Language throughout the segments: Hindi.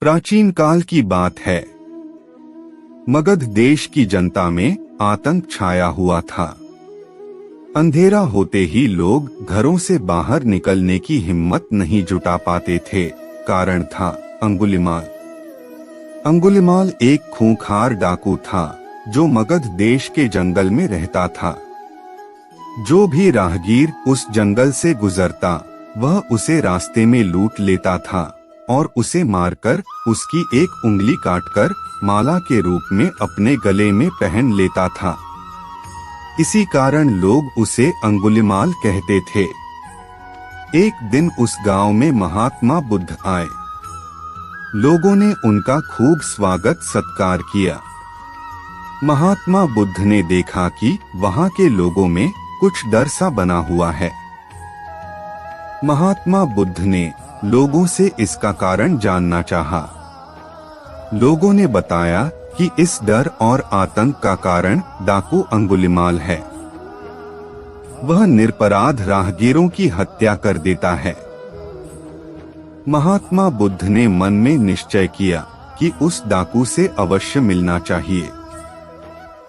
प्राचीन काल की बात है। मगध देश की जनता में आतंक छाया हुआ था। अंधेरा होते ही लोग घरों से बाहर निकलने की हिम्मत नहीं जुटा पाते थे। कारण था अंगुलिमाल। अंगुलिमाल एक खूंखार डाकू था जो मगध देश के जंगल में रहता था। जो भी राहगीर उस जंगल से गुजरता वह उसे रास्ते में लूट लेता था और उसे मारकर उसकी एक उंगली काटकर माला के रूप में अपने गले में पहन लेता था। इसी कारण लोग उसे अंगुलिमाल कहते थे। एक दिन उस गांव में महात्मा बुद्ध आए। लोगों ने उनका खूब स्वागत सत्कार किया। महात्मा बुद्ध ने देखा कि वहां के लोगों में कुछ डर सा बना हुआ है। महात्मा बुद्ध ने लोगों से इसका कारण जानना चाहा। लोगों ने बताया कि इस डर और आतंक का कारण डाकू अंगुलिमाल है। वह निरपराध राहगीरों की हत्या कर देता है। महात्मा बुद्ध ने मन में निश्चय किया कि उस डाकू से अवश्य मिलना चाहिए।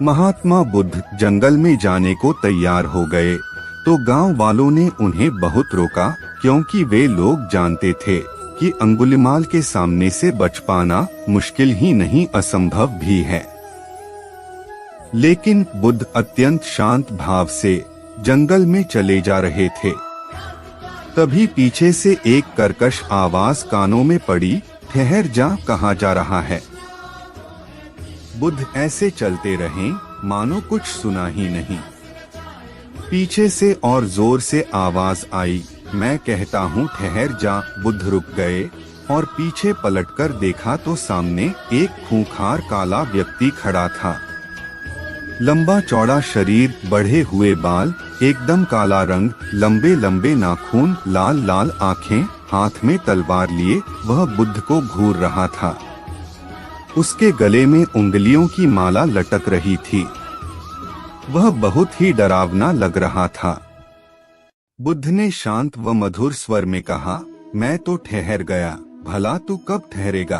महात्मा बुद्ध जंगल में जाने को तैयार हो गए तो गांव वालों ने उन्हें बहुत रोका, क्योंकि वे लोग जानते थे कि अंगुलिमाल के सामने से बच पाना मुश्किल ही नहीं असंभव भी है। लेकिन बुद्ध अत्यंत शांत भाव से जंगल में चले जा रहे थे। तभी पीछे से एक कर्कश आवाज कानों में पड़ी, ठहर जा, कहाँ जा रहा है। बुद्ध ऐसे चलते रहे मानो कुछ सुना ही नहीं। पीछे से और जोर से आवाज आई, मैं कहता हूँ ठहर जा। बुद्ध रुक गए और पीछे पलटकर देखा तो सामने एक खूंखार काला व्यक्ति खड़ा था। लंबा चौड़ा शरीर, बढ़े हुए बाल, एकदम काला रंग, लंबे लंबे नाखून, लाल लाल आंखें, हाथ में तलवार लिए वह बुद्ध को घूर रहा था। उसके गले में उंगलियों की माला लटक रही थी। वह बहुत ही डरावना लग रहा था। बुद्ध ने शांत व मधुर स्वर में कहा, मैं तो ठहर गया, भला तू कब ठहरेगा।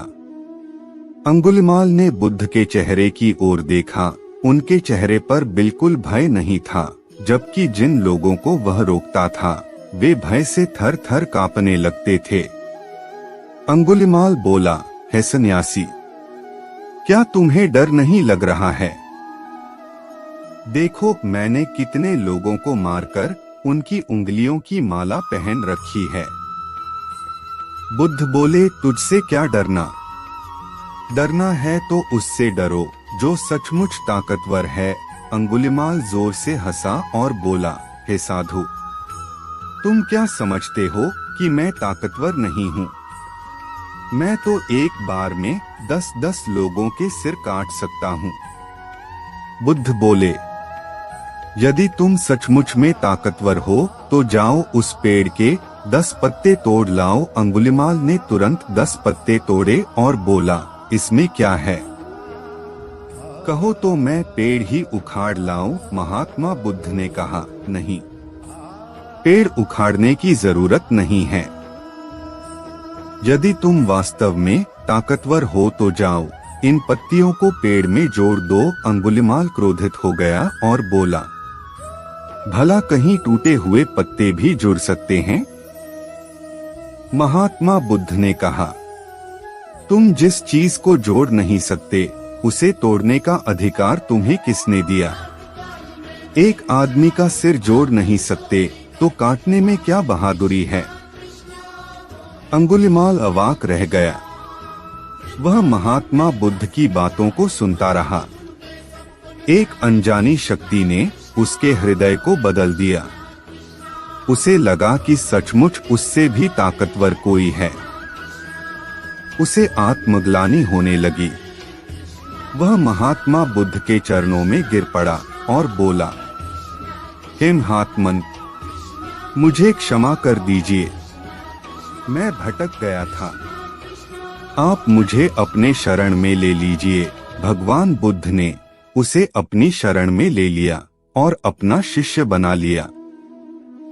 अंगुलिमाल ने बुद्ध के चेहरे की ओर देखा। उनके चेहरे पर बिल्कुल भय नहीं था, जबकि जिन लोगों को वह रोकता था वे भय से थर थर कांपने लगते थे। अंगुलिमाल बोला, हे सन्यासी, क्या तुम्हें डर नहीं लग रहा है? देखो, मैंने कितने लोगों को मारकर उनकी उंगलियों की माला पहन रखी है। बुद्ध बोले, तुझसे क्या डरना? डरना है तो उससे डरो जो सचमुच ताकतवर है। अंगुलिमाल जोर से हंसा और बोला, हे साधु, तुम क्या समझते हो कि मैं ताकतवर नहीं हूँ? मैं तो एक बार में 10-10 लोगों के सिर काट सकता हूँ। बुद्ध बोले, यदि तुम सचमुच में ताकतवर हो तो जाओ उस पेड़ के 10 पत्ते तोड़ लाओ। अंगुलिमाल ने तुरंत 10 पत्ते तोड़े और बोला, इसमें क्या है? कहो तो मैं पेड़ ही उखाड़ लाऊं। महात्मा बुद्ध ने कहा, नहीं, पेड़ उखाड़ने की जरूरत नहीं है। यदि तुम वास्तव में ताकतवर हो तो जाओ, इन पत्तियों को पेड़ में जोड़ दो। अंगुलिमाल क्रोधित हो गया और बोला, भला कहीं टूटे हुए पत्ते भी जुड़ सकते हैं? महात्मा बुद्ध ने कहा, तुम जिस चीज को जोड़ नहीं सकते उसे तोड़ने का अधिकार तुम्हें किसने दिया? एक आदमी का सिर जोड़ नहीं सकते तो काटने में क्या बहादुरी है? अंगुलिमाल अवाक रह गया। वह महात्मा बुद्ध की बातों को सुनता रहा। एक अनजानी शक्ति ने उसके हृदय को बदल दिया। उसे लगा कि सचमुच उससे भी ताकतवर कोई है। उसे आत्मग्लानि होने लगी। वह महात्मा बुद्ध के चरणों में गिर पड़ा और बोला, हे महात्मन, मुझे क्षमा कर दीजिए, मैं भटक गया था। आप मुझे अपने शरण में ले लीजिए। भगवान बुद्ध ने उसे अपनी शरण में ले लिया और अपना शिष्य बना लिया।